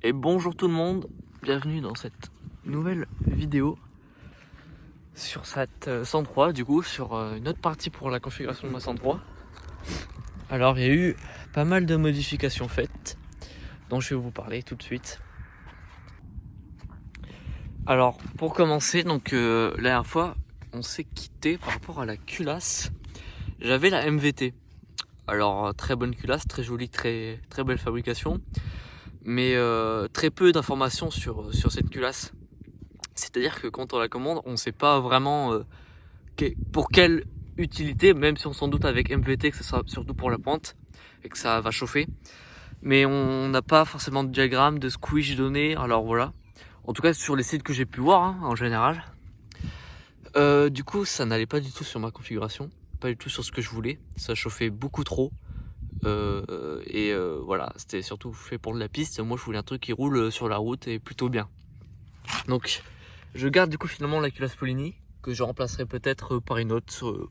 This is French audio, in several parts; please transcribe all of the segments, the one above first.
Et bonjour tout le monde, bienvenue dans cette nouvelle vidéo sur cette 103, du coup sur une autre partie pour la configuration de ma 103. Alors il y a eu pas mal de modifications faites dont je vais vous parler tout de suite. Alors pour commencer, donc la dernière fois on s'est quitté par rapport à la culasse. J'avais la MVT. Alors très bonne culasse, très jolie, très belle fabrication, mais très peu d'informations sur cette culasse. C'est-à-dire que quand on la commande, on ne sait pas vraiment pour quelle utilité, même si on s'en doute avec MVT que ce sera surtout pour la pointe et que ça va chauffer. Mais on n'a pas forcément de diagramme, de squish donné, alors voilà. En tout cas sur les sites que j'ai pu voir en général. Du coup ça n'allait pas du tout sur ma configuration, pas du tout sur ce que je voulais. Ça chauffait beaucoup trop. Voilà, c'était surtout fait pour de la piste. Moi je voulais un truc qui roule sur la route et plutôt bien. Donc je garde du coup finalement la culasse Polini, que je remplacerai peut-être par une autre.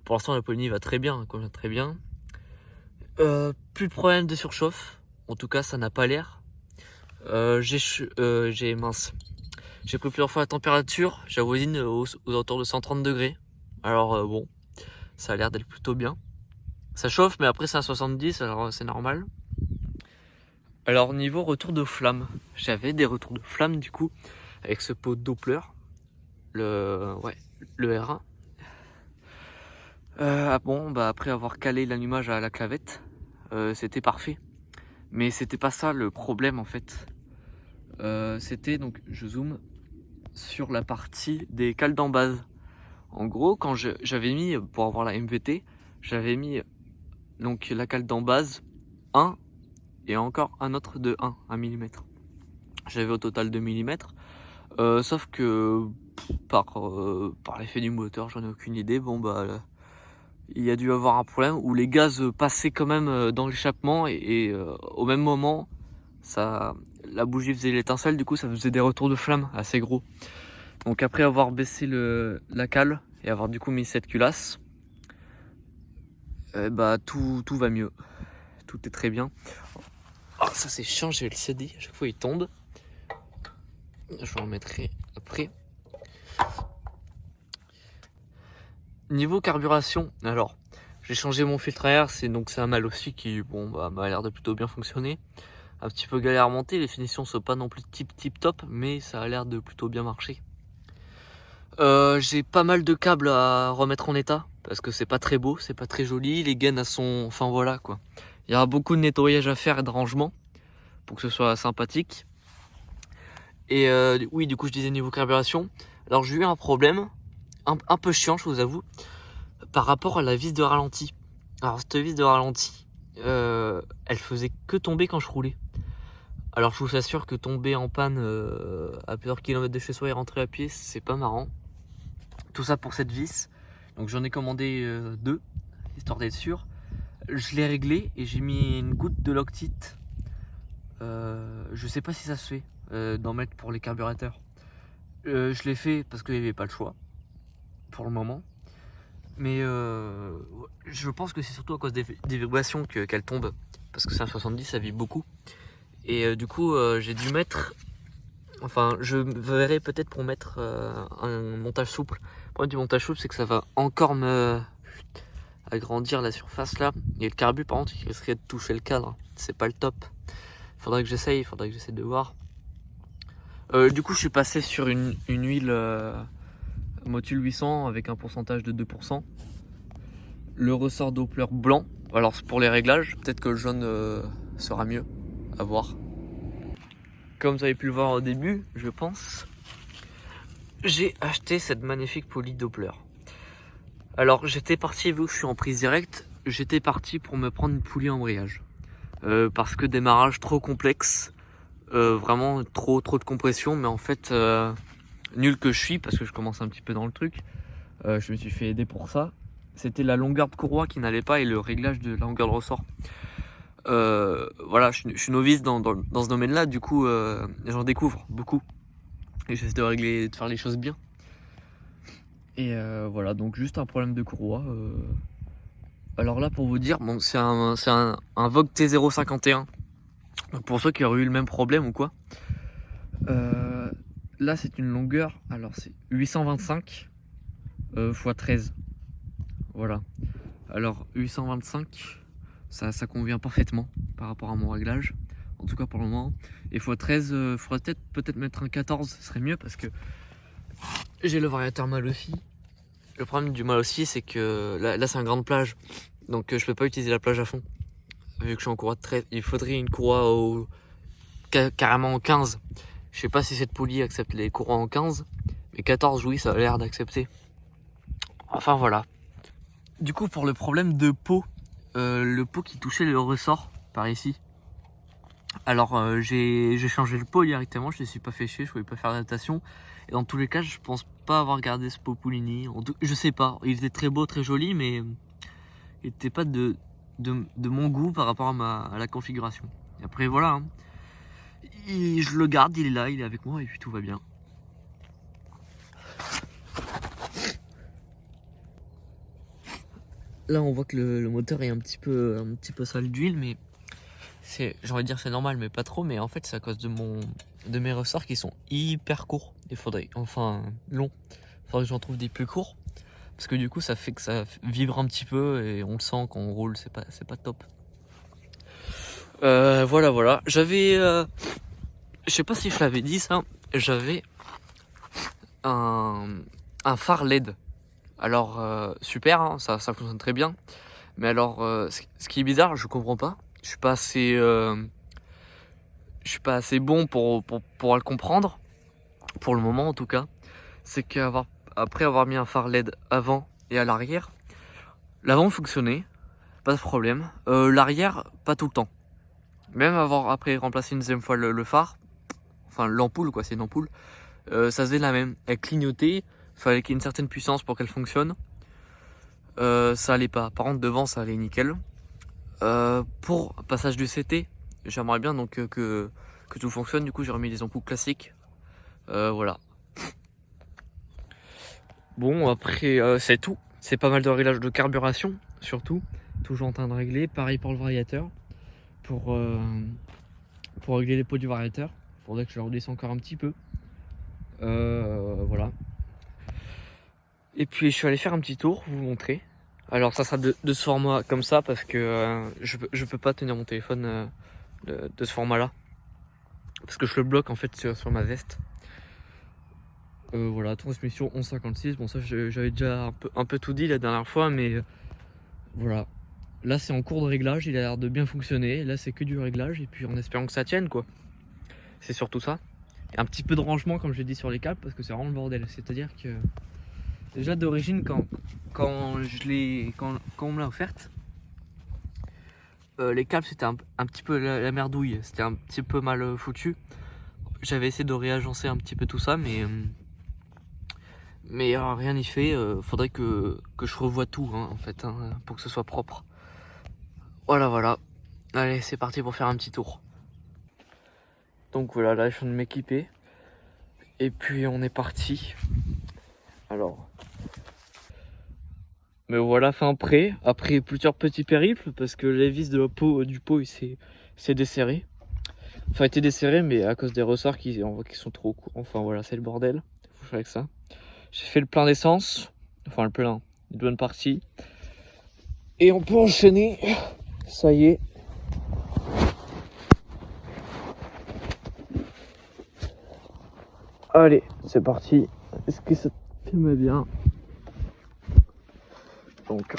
Pour l'instant la Polini va très bien, elle convient très bien. Plus de problème de surchauffe, en tout cas ça n'a pas l'air. J'ai pris plusieurs fois la température, j'avoisine aux alentours de 130 degrés. Alors bon, ça a l'air d'être plutôt bien. Ça chauffe mais après c'est à 70, alors c'est normal. Alors niveau retour de flamme, j'avais des retours de flamme du coup avec ce pot de Doppler, le R1. Après avoir calé l'allumage à la clavette, c'était parfait. Mais c'était pas ça le problème en fait. C'était donc, je zoome sur la partie des cales d'embase. En gros, quand j'avais mis, pour avoir la MVT, j'avais mis donc la cale d'embase 1 et encore un autre de 1 mm. J'avais au total 2 mm. Sauf que par l'effet du moteur, j'en ai aucune idée. Il y a dû avoir un problème où les gaz passaient quand même dans l'échappement et au même moment la bougie faisait l'étincelle, du coup ça faisait des retours de flamme assez gros. Donc après avoir baissé la cale et avoir du coup mis cette culasse, tout va mieux, tout est très bien. Oh, ça c'est chiant, j'ai le CD, à chaque fois il tombe. Je en remettrai après. Niveau carburation, alors j'ai changé mon filtre à air, c'est un mal aussi qui m'a l'air de plutôt bien fonctionner. Un petit peu galère à monter, les finitions sont pas non plus tip top, mais ça a l'air de plutôt bien marcher. J'ai pas mal de câbles à remettre en état parce que c'est pas très beau, c'est pas très joli, les gaines elles sont, enfin voilà quoi. Il y aura beaucoup de nettoyage à faire et de rangement pour que ce soit sympathique. Et oui, du coup je disais niveau carburation, alors j'ai eu un problème un peu chiant, je vous avoue, par rapport à la vis de ralenti. Alors cette vis de ralenti, elle faisait que tomber quand je roulais. Alors je vous assure que tomber en panne à plusieurs kilomètres de chez soi et rentrer à pied, c'est pas marrant. Tout ça pour cette vis. Donc j'en ai commandé 2, histoire d'être sûr. Je l'ai réglé et j'ai mis une goutte de Loctite. Je sais pas si ça se fait d'en mettre pour les carburateurs. Je l'ai fait parce qu'il n'y avait pas le choix pour le moment. Mais je pense que c'est surtout à cause des vibrations qu'elle tombe. Parce que c'est un 70, ça vibre beaucoup. Et du coup j'ai dû mettre... Enfin, je verrai peut-être pour mettre un montage souple. Le problème du montage souple, c'est que ça va encore me agrandir la surface là. Et le carbu, par contre, il risquerait de toucher le cadre. C'est pas le top. Faudrait que j'essaye de voir. Du coup, je suis passé sur une huile Motul 800 avec un pourcentage de 2%. Le ressort Doppler blanc. Alors, pour les réglages, peut-être que le jaune sera mieux à voir. Comme vous avez pu le voir au début, je pense, j'ai acheté cette magnifique poulie Doppler. Alors j'étais parti, vu que je suis en prise directe, j'étais parti pour me prendre une poulie embrayage. Parce que démarrage trop complexe, vraiment trop de compression, mais en fait, nul que je suis, parce que je commence un petit peu dans le truc, je me suis fait aider pour ça. C'était la longueur de courroie qui n'allait pas et le réglage de la longueur de ressort. Voilà, je suis novice dans ce domaine-là, du coup j'en découvre beaucoup. Et j'essaie de faire les choses bien. Et voilà, donc juste un problème de courroie. Alors là, pour vous dire, bon, c'est un Vogue T051. Pour ceux qui auraient eu le même problème ou quoi. Là c'est une longueur, alors c'est 825 x 13. Voilà. Alors 825, ça convient parfaitement par rapport à mon réglage. En tout cas pour le moment. Et x 13, il faudrait peut-être mettre un 14, ce serait mieux parce que j'ai le variateur Malossi. Le problème du Malossi, c'est que là c'est un grande plage. Donc je peux pas utiliser la plage à fond. Vu que je suis en courroie de 13, il faudrait une courroie carrément en 15. Je sais pas si cette poulie accepte les courroies en 15. Mais 14, oui, ça a l'air d'accepter. Enfin voilà. Du coup, pour le problème de peau, le pot qui touchait le ressort par ici. Alors j'ai changé le pot directement, je ne suis pas fait chier, je ne pouvais pas faire d'adaptation. Et dans tous les cas, je pense pas avoir gardé ce pot Poulini. Je sais pas, il était très beau, très joli, mais il n'était pas de mon goût par rapport à la configuration. Et après voilà, hein. Je le garde, il est là, il est avec moi et puis tout va bien. Là on voit que le moteur est un petit peu sale d'huile, mais j'ai envie de dire c'est normal, mais pas trop. Mais en fait c'est à cause de mes ressorts qui sont hyper courts. Il faudrait, enfin longs, il faudrait que j'en trouve des plus courts. Parce que du coup ça fait que ça vibre un petit peu et on le sent quand on roule, c'est pas top. Voilà. J'avais, je sais pas si je l'avais dit ça, j'avais un phare LED. Alors super, hein, ça fonctionne très bien. Mais alors ce qui est bizarre, je comprends pas. Je suis pas assez bon pour le comprendre. Pour le moment en tout cas. C'est qu'après avoir mis un phare LED avant et à l'arrière, l'avant fonctionnait, pas de problème. L'arrière, pas tout le temps. Même après remplacé une deuxième fois le phare, enfin l'ampoule quoi, c'est une ampoule, ça faisait la même. Elle clignotait, fallait qu'il y ait une certaine puissance pour qu'elle fonctionne. Ça allait pas. Par contre devant ça allait nickel. Pour passage du CT, j'aimerais bien donc que tout fonctionne. Du coup j'ai remis les ampoules classiques. Voilà. Bon après c'est tout. C'est pas mal de réglages de carburation surtout. Toujours en train de régler. Pareil pour le variateur. Pour régler les pots du variateur. Faudrait que je le redescende encore un petit peu. Voilà. Et puis je suis allé faire un petit tour, vous montrer. Alors ça sera de ce format comme ça parce que je peux pas tenir mon téléphone de ce format là. Parce que je le bloque en fait sur ma veste. Voilà, transmission 1156. Bon ça j'avais déjà un peu tout dit la dernière fois, mais voilà. Là c'est en cours de réglage, il a l'air de bien fonctionner. Là c'est que du réglage et puis en espérant que ça tienne quoi. C'est surtout ça. Et un petit peu de rangement comme j'ai dit sur les câbles parce que c'est vraiment le bordel. C'est-à-dire que déjà d'origine quand on me l'a offerte, les câbles c'était un petit peu la merdouille. C'était un petit peu mal foutu. J'avais essayé de réagencer un petit peu tout ça, mais rien n'y fait. Faudrait que je revoie tout hein, en fait hein, pour que ce soit propre. Voilà. Allez, c'est parti pour faire un petit tour. Donc voilà, là je viens de m'équiper. Et puis on est parti. Alors. Me voilà fin prêt. Après plusieurs petits périples parce que les vis du pot il s'est desserré. Enfin, été desserré, mais à cause des ressorts qui sont trop courts. Enfin voilà, c'est le bordel. Faut faire avec ça. J'ai fait le plein d'essence. Enfin le plein, une bonne partie. Et on peut enchaîner. Ça y est. Allez, c'est parti. Est-ce que ça filme bien? Donc...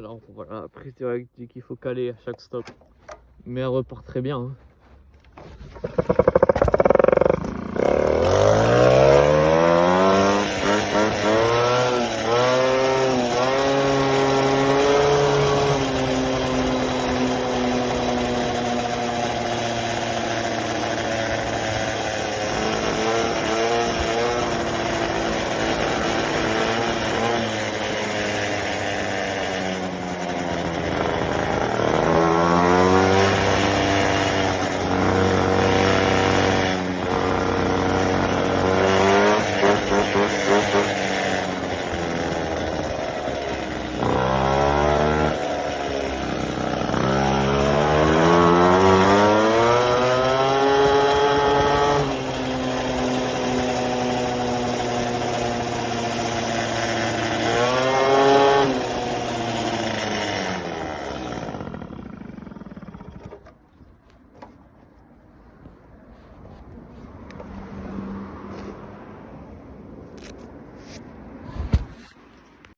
Alors voilà, la prise directe qu'il faut caler à chaque stop. Mais elle repart très bien. Hein.